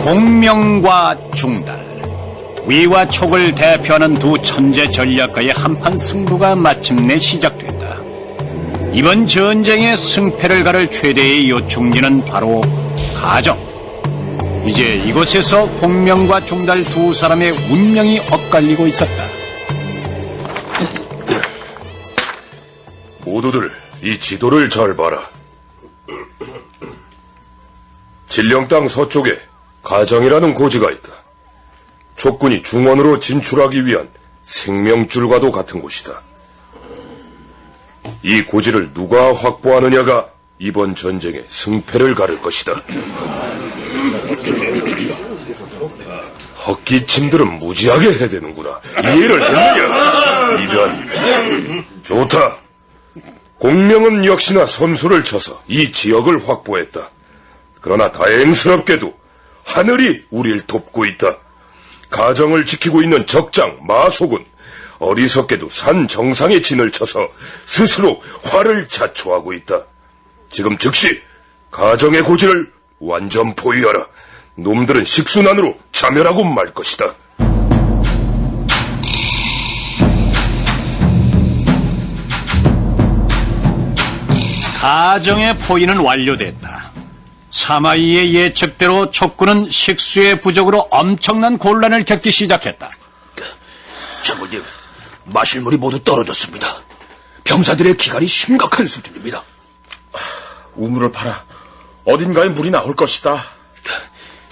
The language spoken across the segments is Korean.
공명과 중달, 위와 촉을 대표하는 두 천재 전략가의 한판 승부가 마침내 시작됐다. 이번 전쟁의 승패를 가를 최대의 요충지는 바로 가정. 이제 이곳에서 공명과 중달 두 사람의 운명이 엇갈리고 있었다. 모두들 이 지도를 잘 봐라. 진령 땅 서쪽에 가정이라는 고지가 있다. 촉군이 중원으로 진출하기 위한 생명줄과도 같은 곳이다. 이 고지를 누가 확보하느냐가 이번 전쟁의 승패를 가를 것이다. 헛기침들은 무지하게 해대는구나. 이해를 했느냐? 이런. 좋다. 공명은 역시나 선수를 쳐서 이 지역을 확보했다. 그러나 다행스럽게도 하늘이 우리를 돕고 있다. 가정을 지키고 있는 적장 마속은 어리석게도 산 정상에 진을 쳐서 스스로 화를 자초하고 있다. 지금 즉시 가정의 고지를 완전 포위하라. 놈들은 식순환으로 자멸하고 말 것이다. 가정의 포위는 완료됐다. 사마이의 예측대로 촉군은 식수의 부족으로 엄청난 곤란을 겪기 시작했다. 장군님, 마실 물이 모두 떨어졌습니다. 병사들의 기갈이 심각한 수준입니다. 우물을 파라. 어딘가에 물이 나올 것이다.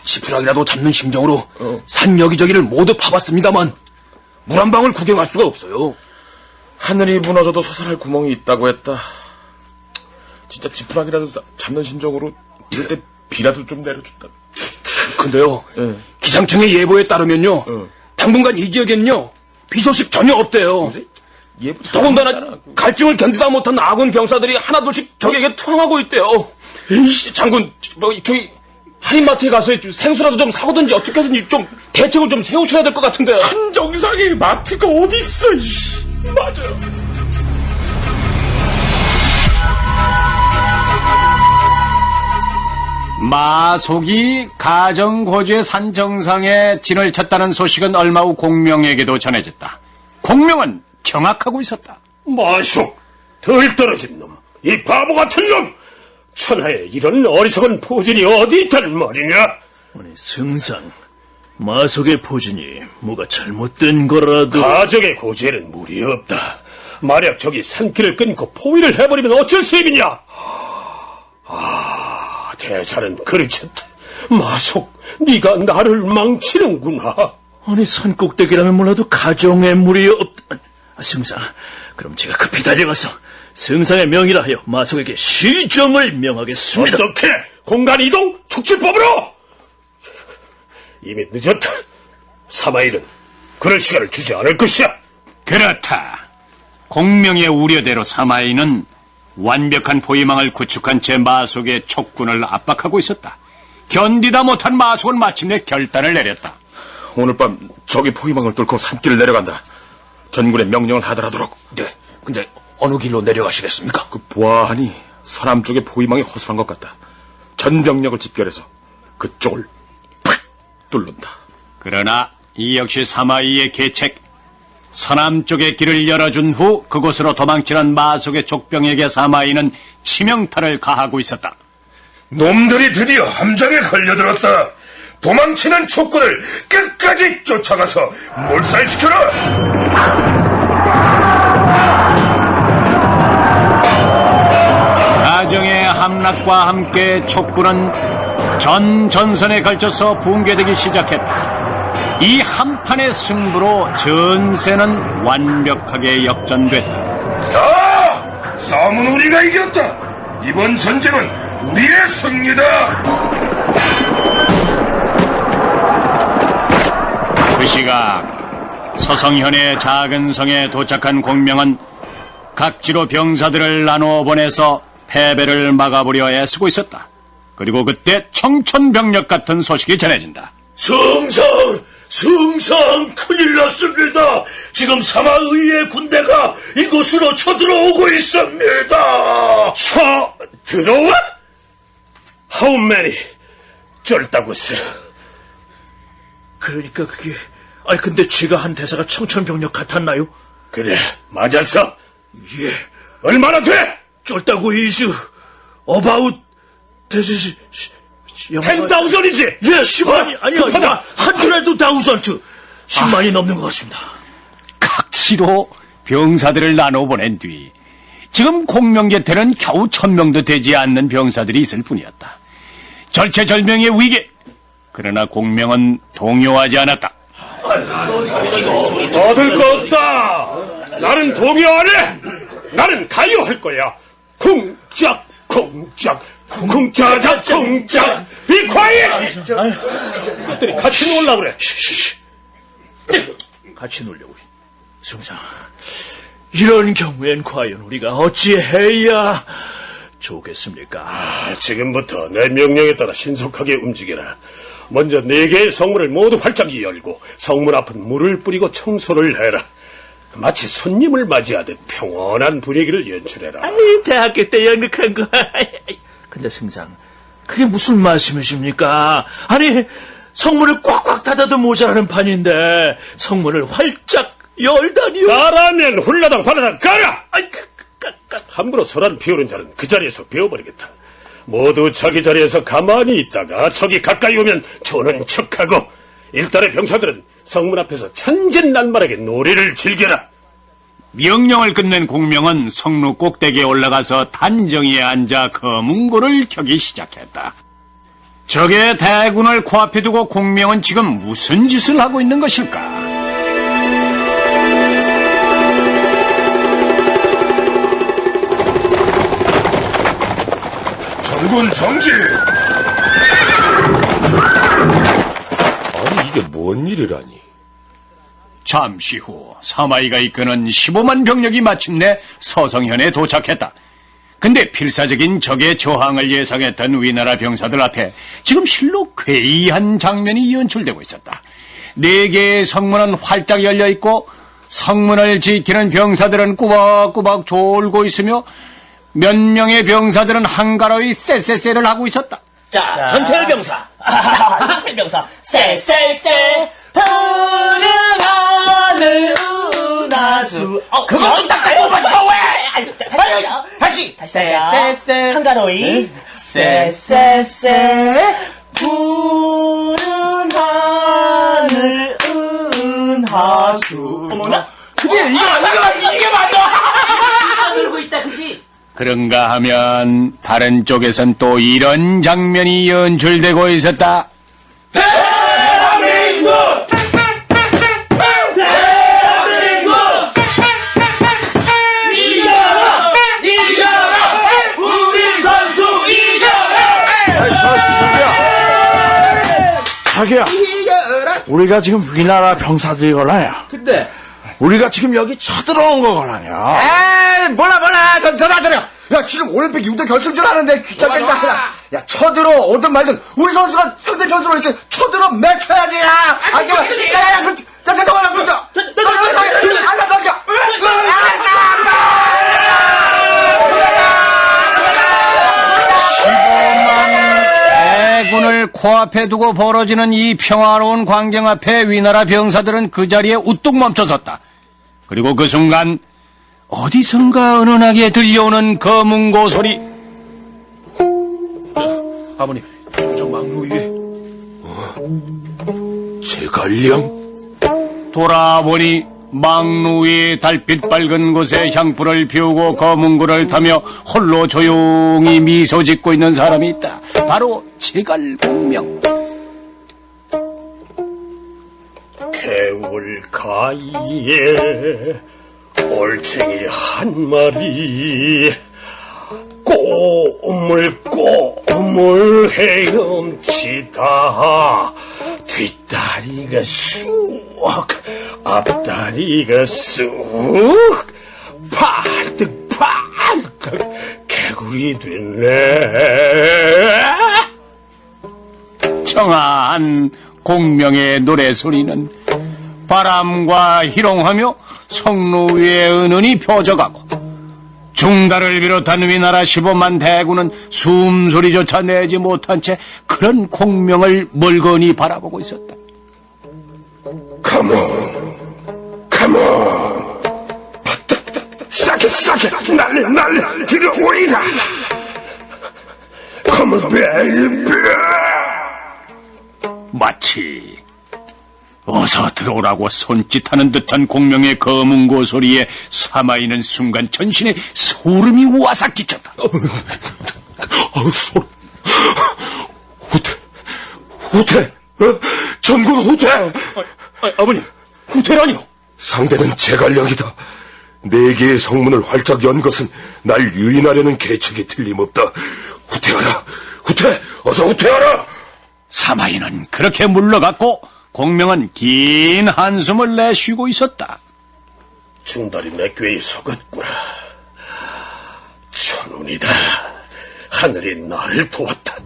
지푸라기라도 잡는 심정으로 산 여기저기를 모두 파봤습니다만 물 한 방울 구경할 수가 없어요. 하늘이 무너져도 솟아날 구멍이 있다고 했다. 진짜 지푸라기라도 잡는 심정으로 이럴 때 비라도 좀 내려줬다. 근데요, 예. 기상청의 예보에 따르면요, 당분간 이 지역에는요 비 소식 전혀 없대요. 예보 더군다나 갈증을 견디다 못한 아군 병사들이 하나둘씩 적에게 투항하고 있대요. 장군, 저기 할인마트에 가서 생수라도 좀 사오든지 어떻게 하든지 좀 대책을 좀 세우셔야 될 것 같은데요. 한정상에 마트가 어디 있어? 맞아요. 마속이 가정고지의 산 정상에 진을 쳤다는 소식은 얼마 후 공명에게도 전해졌다. 공명은 경악하고 있었다. 마속, 덜 떨어진 놈, 이 바보 같은 놈! 천하에 이런 어리석은 포진이 어디 있다는 말이냐? 아니, 승상, 마속의 포진이 뭐가 잘못된 거라도... 가정의 고지에는 물이 없다. 만약 저기 산길을 끊고 포위를 해버리면 어쩔 셈이냐? 대사는 그르쳤다. 마속, 네가 나를 망치는구나. 아니, 산꼭대기라면 몰라도 가정에 물이 없다. 승상, 그럼 제가 급히 달려가서 승상의 명의라 하여 마속에게 시정을 명하겠습니다. 어떻게? 공간 이동? 축지법으로? 이미 늦었다. 사마일은 그럴 시간을 주지 않을 것이야. 그렇다. 공명의 우려대로 사마이는 완벽한 포위망을 구축한 채 마속의 촉군을 압박하고 있었다. 견디다 못한 마속은 마침내 결단을 내렸다. 오늘 밤 저기 포위망을 뚫고 산길을 내려간다. 전군의 명령을 하더라도록. 네, 근데 어느 길로 내려가시겠습니까? 보아하니 서남 쪽에 포위망이 허술한 것 같다. 전 병력을 집결해서 그쪽을 팍 뚫는다. 그러나 이 역시 사마이의 계책. 서남 쪽의 길을 열어준 후 그곳으로 도망치는 마속의 족병에게 사마이는 치명타를 가하고 있었다. 놈들이 드디어 함정에 걸려들었다. 도망치는 촉군을 끝까지 쫓아가서 몰살시켜라. 가정의 함락과 함께 촉군은 전 전선에 걸쳐서 붕괴되기 시작했다. 이 한판의 승부로 전세는 완벽하게 역전됐다. 자, 싸움은 우리가 이겼다. 이번 전쟁은 우리의 승리다. 그 시각 서성현의 작은 성에 도착한 공명은 각지로 병사들을 나누어 보내서 패배를 막아보려 애쓰고 있었다. 그리고 그때 청천벽력 같은 소식이 전해진다. 승상, 큰일 났습니다. 지금 사마의의 군대가 이곳으로 쳐들어오고 있습니다. 쳐들어와? How many? 쫄다구스. 그러니까 그게, 아니, 근데 제가 한 대사가 청천벽력 같았나요? 그래, 맞았어. 예. 얼마나 돼? 쫄다고 이슈, 어바웃, 대시, 10,000이지? 예, 10만이, 아니요, 한드레드 다우전트. 10만이 넘는 것 같습니다. 각시로 병사들을 나눠보낸 뒤 지금 공명 곁에는 겨우 1,000명도 되지 않는 병사들이 있을 뿐이었다. 절체절명의 위기. 그러나 공명은 동요하지 않았다. 얻을 거 없다. 나는 동요 안 해. 나는 가요할 거야. 쿵짝 쿵짝 쿵짜작 쿵짝 비콰이엇. 것들이 같이 놀라 그래. 같이 놀려고. 승상, 이런 경우엔 과연 우리가 어찌해야 좋겠습니까? 지금부터 내 명령에 따라 신속하게 움직여라. 먼저 4개의 성문을 모두 활짝 열고 성문 앞은 물을 뿌리고 청소를 해라. 마치 손님을 맞이하듯 평온한 분위기를 연출해라. 아니, 대학교 때 연극한 거. 근데 승상, 그게 무슨 말씀이십니까? 아니, 성문을 꽉꽉 닫아도 모자라는 판인데 성문을 활짝 열다니요? 가라면 훌라당 바라당 가라! 함부로 소란 피우는 자는 그 자리에서 베어버리겠다. 모두 자기 자리에서 가만히 있다가 적이 가까이 오면 조는 척하고, 일단의 병사들은 성문 앞에서 천진난만하게 놀이를 즐겨라. 명령을 끝낸 공명은 성루 꼭대기에 올라가서 단정히에 앉아 검은고를 켜기 시작했다. 적의 대군을 코앞에 두고 공명은 지금 무슨 짓을 하고 있는 것일까? 장군 정지! 아니 이게 뭔 일이라니? 잠시 후 사마이가 이끄는 15만 병력이 마침내 서성현에 도착했다. 근데 필사적인 적의 저항을 예상했던 위나라 병사들 앞에 지금 실로 괴이한 장면이 연출되고 있었다. 4개의 성문은 활짝 열려있고 성문을 지키는 병사들은 꾸벅꾸벅 졸고 있으며 몇 명의 병사들은 한가로이 쎄쎄쎄를 하고 있었다. 자, 전태일 병사. 전태일 병사. 쎄쎄쎄. 푸른 하늘 은하수. 그거 딱딱 맞춰 왜? 다시. 쎄쎄쎄. 한가로이. 쎄쎄쎄. 푸른 하늘 은하수. 어머나? 그치? 이게 맞아. 놀고 있다, 그치? 그런가 하면 다른 쪽에선 또 이런 장면이 연출되고 있었다. 대한민국! 대한민국! 이겨라! 이겨라! 우리 선수 이겨라! 자기야, 우리가 지금 위나라 병사들이거라냐? 근데 우리가 지금 여기 쳐들어온 거거라냐? 에이 몰라 전화 야 지금 올림픽 6등 결승줄 하는데 귀찮게 야 쳐들어 오든 말든 우리 선수가 상대 선수로 이렇게 쳐들어 맺혀야지 야 잠깐만 그렇죠 대군을 코앞에 두고 벌어지는 이 평화로운 광경 앞에 위나라 병사들은 그 자리에 우뚝 멈춰섰다. 그리고 그 순간 어디선가 은은하게 들려오는 검은고 소리. 아버님, 저 막루 위에. 제갈량? 돌아보니 막루 위에 달빛 밝은 곳에 향불을 피우고 검은고를 타며 홀로 조용히 미소 짓고 있는 사람이 있다. 바로 제갈공명. 개울가에 올챙이 한 마리 꼬물 헤엄치다 뒷다리가 쑥 앞다리가 쑥 팔뜩 개구리 됐네. 청아한 공명의 노래소리는 바람과 희롱하며 성루 위에 은은히 펴져가고 중달을 비롯한 위나라 15만 대군은 숨소리조차 내지 못한 채 그런 공명을 멀거니 바라보고 있었다. 컴온, 컴온. 시작해. 난리, 들어오이라. 컴온, 베이비. 마치 어서 들어오라고 손짓하는 듯한 공명의 검은 고소리에 사마이는 순간 전신에 소름이 와삭 끼쳤다. 후퇴, 전군 후퇴. 아버님, 후퇴라니요? 상대는 제갈량이다. 네 개의 성문을 활짝 연 것은 날 유인하려는 계책이 틀림없다. 후퇴하라, 어서 후퇴하라. 사마이는 그렇게 물러갔고 공명은 긴 한숨을 내쉬고 있었다. 중달이 내 꾀에 속았구나. 천운이다. 하늘이 나를 도왔다.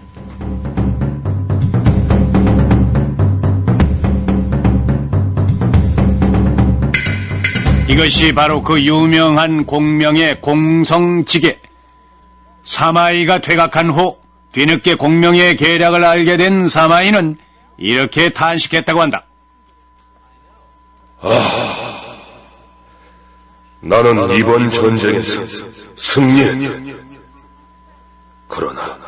이것이 바로 그 유명한 공명의 공성지계. 사마이가 퇴각한 후 뒤늦게 공명의 계략을 알게 된 사마이는 이렇게 탄식했다고 한다. 나는 이번 전쟁에서 승리했다. 그러나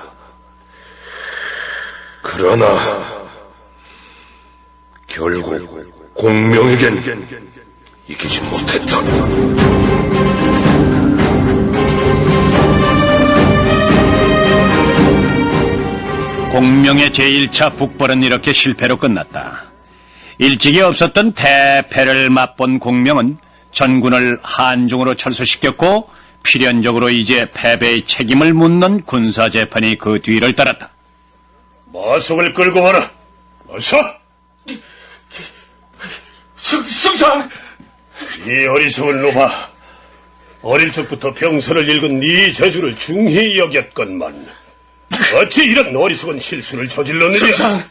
결국 공명에겐 이기지 못했다. 공명의 제1차 북벌은 이렇게 실패로 끝났다. 일찍이 없었던 대패를 맛본 공명은 전군을 한중으로 철수시켰고 필연적으로 이제 패배의 책임을 묻는 군사재판이 그 뒤를 따랐다. 마속을 끌고 와라. 어서. 승상! 이 어리석은 놈아. 어릴 적부터 병서를 읽은 네 재주를 중히 여겼건만 어찌 이런 어리석은 실수를 저질렀느냐? 승상,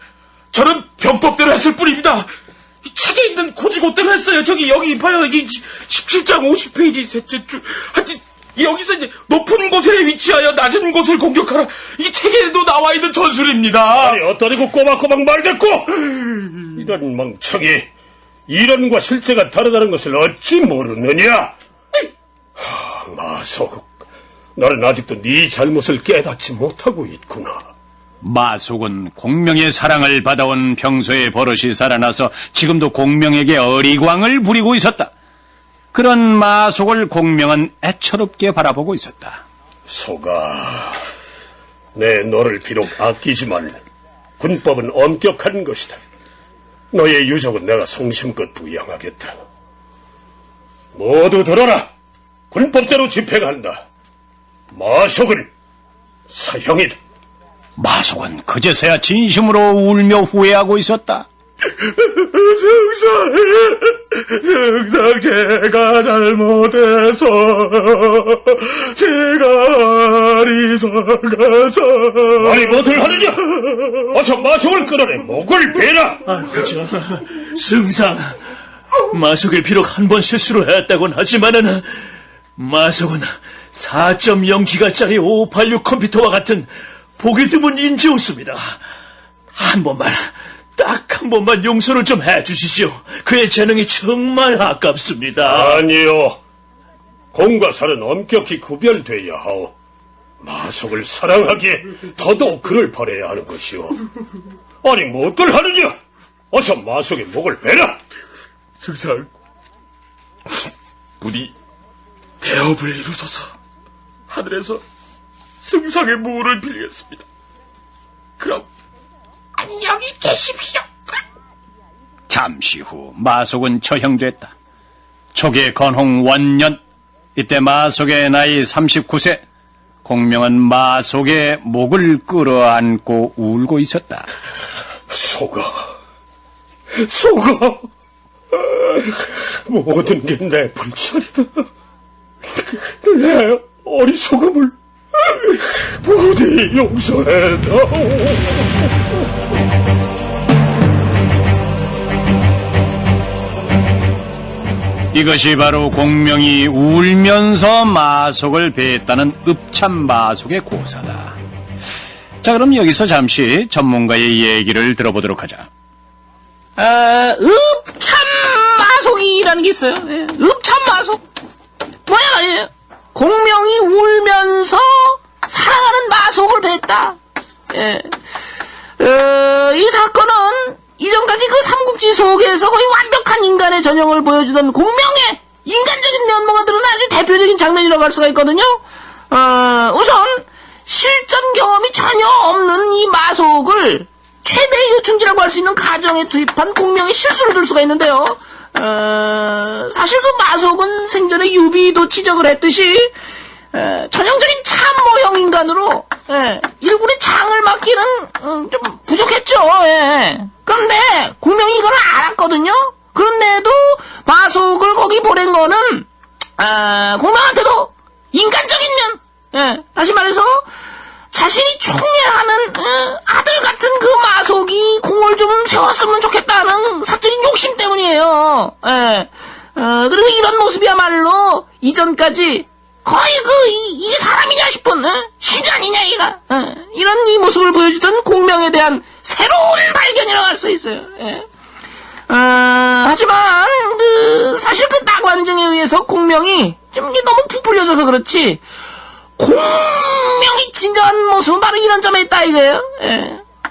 저는 병법대로 했을 뿐입니다. 이 책에 있는 고지고대로 했어요. 여기 봐요. 이게 17장 50페이지 셋째 줄. 하여튼 여기서 이제 높은 곳에 위치하여 낮은 곳을 공격하라. 이 책에도 나와 있는 전술입니다. 아니 어떠리고 꼬박꼬박 말댔고 이런 멍청이 이론과 실제가 다르다는 것을 어찌 모르느냐? 마속, 너는 아직도 네 잘못을 깨닫지 못하고 있구나. 마속은 공명의 사랑을 받아온 평소의 버릇이 살아나서 지금도 공명에게 어리광을 부리고 있었다. 그런 마속을 공명은 애처롭게 바라보고 있었다. 속아, 내 너를 비록 아끼지만 군법은 엄격한 것이다. 너의 유족은 내가 성심껏 부양하겠다. 모두 들어라. 군법대로 집행한다. 마속은 사형이다. 마속은 그제서야 진심으로 울며 후회하고 있었다. 승상 제가 잘못해서 제가 어리석어서 아니 뭐들 하느냐? 어서 마속을 끌어내 목을 베라. 승상, 마속이 비록 한 번 실수를 했다곤 하지만은 마속은 4.0기가짜리 586 컴퓨터와 같은 보기 드문 인지호수입니다. 한 번만, 딱 한 번만 용서를 좀 해주시죠. 그의 재능이 정말 아깝습니다. 아니요. 공과 사는 엄격히 구별돼야 하오. 마속을 사랑하기에 더더욱 그를 바라야 하는 것이오. 아니 뭐들 하느냐? 어서 마속의 목을 베라. 승상, 부디 대업을 이루소서. 하늘에서 승상의 무를 빌겠습니다. 그럼 안녕히 계십시오. 잠시 후 마속은 처형됐다. 초계 건홍 원년, 이때 마속의 나이 39세, 공명은 마속의 목을 끌어안고 울고 있었다. 속아, 모든 게 내 불찰이다. 내 어리석음을 부디 용서해다오. 이것이 바로 공명이 울면서 마속을 배했다는 읍참 마속의 고사다. 자, 그럼 여기서 잠시 전문가의 얘기를 들어보도록 하자. 읍참 마속이라는 게 있어요. 예. 읍참마속. 뭐냐 말이에요. 공명이 울면서 사랑하는 마속을 뵀다. 예. 이 사건은 이전까지 그 삼국지 속에서 거의 완벽한 인간의 전형을 보여주던 공명의 인간적인 면모가 드러난 아주 대표적인 장면이라고 할 수가 있거든요. 우선 실전 경험이 전혀 없는 이 마속을 최대의 요충지라고 할 수 있는 가정에 투입한 공명의 실수를 들 수가 있는데요. 사실 그 마속은 생전에 유비도 지적을 했듯이 전형적인 참모형 인간으로 일군의 장을 맡기는 좀 부족했죠. 그런데 공명이 이걸 알았거든요. 그런데도 마속을 거기 보낸 거는 공명한테도 인간적인 면, 다시 말해서 자신이 총애하는 아들 같은 그 마속이 공을 좀 세웠으면 좋겠다는 사적인 욕심 때문이에요. 그리고 이런 모습이야말로 이전까지 거의 이게 사람이냐 싶은 신이 아니냐 얘가 이런 이 모습을 보여주던 공명에 대한 새로운 발견이라고 할 수 있어요. 하지만 사실 그 나관중에 의해서 공명이 좀 이게 너무 부풀려져서 그렇지 공명이 진정한 모습은 바로 이런 점에 있다 이거예요.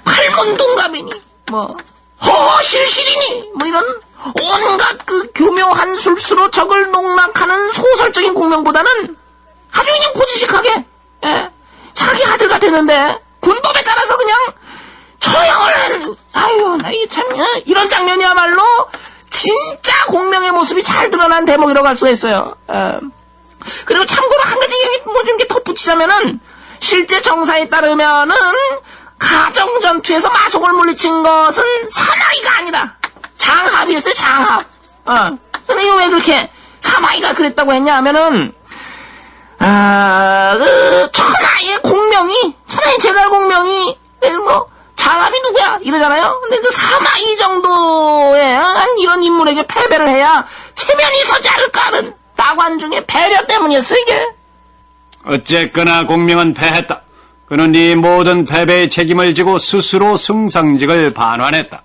팔문둥갑이니 뭐 허허실실이니 뭐 이런 온갖 그 교묘한 술수로 적을 농락하는 소설적인 공명보다는 아주 그냥 고지식하게 자기 아들 같았는데 군법에 따라서 그냥 처형을 한 아유 나 이게 참 이런 장면이야말로 진짜 공명의 모습이 잘 드러난 대목이라고 할 수가 있어요. 그리고 참고로 한 가지 얘기 뭐 좀 이렇게 덧붙이자면은 실제 정사에 따르면은 가정 전투에서 마속을 물리친 것은 사마이가 아니라 장합이었어요. 장합. 근데 이거 왜 그렇게 사마이가 그랬다고 했냐 하면은 그 천하의 공명이 천하의 제갈 공명이 뭐 장합이 누구야 이러잖아요. 근데 그 사마이 정도의 한 이런 인물에게 패배를 해야 체면이 서지 않을까 하는 나관중의 배려 때문이었어 이게. 어쨌거나 공명은 패했다. 그는 이 모든 패배의 책임을 지고 스스로 승상직을 반환했다.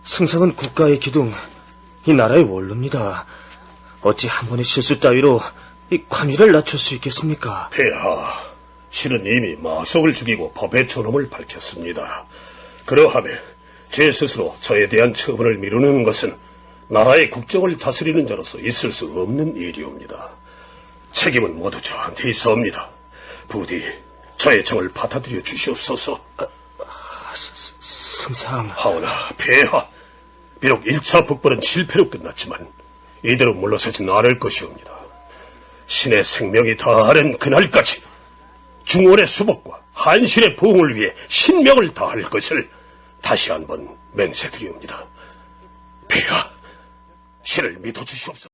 승상은 국가의 기둥, 이 나라의 원로입니다. 어찌 한 번의 실수 따위로 이 관위를 낮출 수 있겠습니까? 폐하, 실은 이미 마속을 죽이고 법의 존엄을 밝혔습니다. 그러하면 제 스스로 저에 대한 처분을 미루는 것은 나라의 국정을 다스리는 자로서 있을 수 없는 일이옵니다. 책임은 모두 저한테 있어옵니다. 부디 저의 정을 받아들여 주시옵소서. 승상... 하오나 폐하, 비록 1차 북벌은 실패로 끝났지만 이대로 물러서진 않을 것이옵니다. 신의 생명이 다하는 그날까지 중원의 수복과 한실의 부흥을 위해 신명을 다할 것을 다시 한번 맹세드리옵니다. 폐하, 신을 믿어주시옵소서.